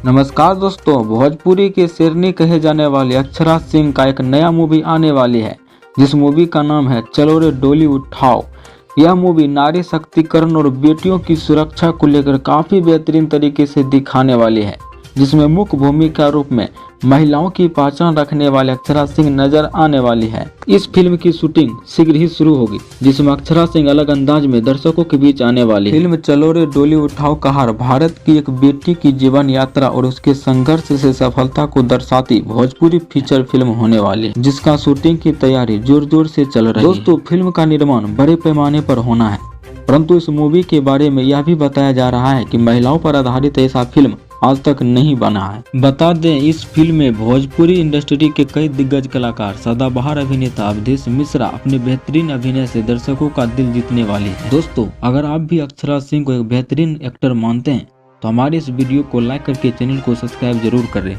नमस्कार दोस्तों, भोजपुरी के शेरनी कहे जाने वाले अक्षरा सिंह का एक नया मूवी आने वाली है, जिस मूवी का नाम है चलो रे डोली उठाओ। यह मूवी नारी शक्तिकरण और बेटियों की सुरक्षा को लेकर काफी बेहतरीन तरीके से दिखाने वाली है, जिसमें मुख्य भूमिका रूप में महिलाओं की पहचान रखने वाले अक्षरा सिंह नजर आने वाली है। इस फिल्म की शूटिंग शीघ्र ही शुरू होगी, जिसमें अक्षरा सिंह अलग अंदाज में दर्शकों के बीच आने वाली है। फिल्म चलो रे डोली उठाओ कहार भारत की एक बेटी की जीवन यात्रा और उसके संघर्ष से सफलता को दर्शाती भोजपुरी फीचर फिल्म होने वाली है, जिसका शूटिंग की तैयारी जोर जोर से चल रही है। दोस्तों, फिल्म का निर्माण बड़े पैमाने पर होना है, परंतु इस मूवी के बारे में यह भी बताया जा रहा है कि महिलाओं पर आधारित ऐसा फिल्म आज तक नहीं बना है। बता दें, इस फिल्म में भोजपुरी इंडस्ट्री के कई दिग्गज कलाकार, सदाबहार अभिनेता अवधेश मिश्रा अपने बेहतरीन अभिनय से दर्शकों का दिल जीतने वाले हैं। दोस्तों, अगर आप भी अक्षरा सिंह को एक बेहतरीन एक्टर मानते हैं तो हमारे इस वीडियो को लाइक करके चैनल को सब्सक्राइब जरूर करें।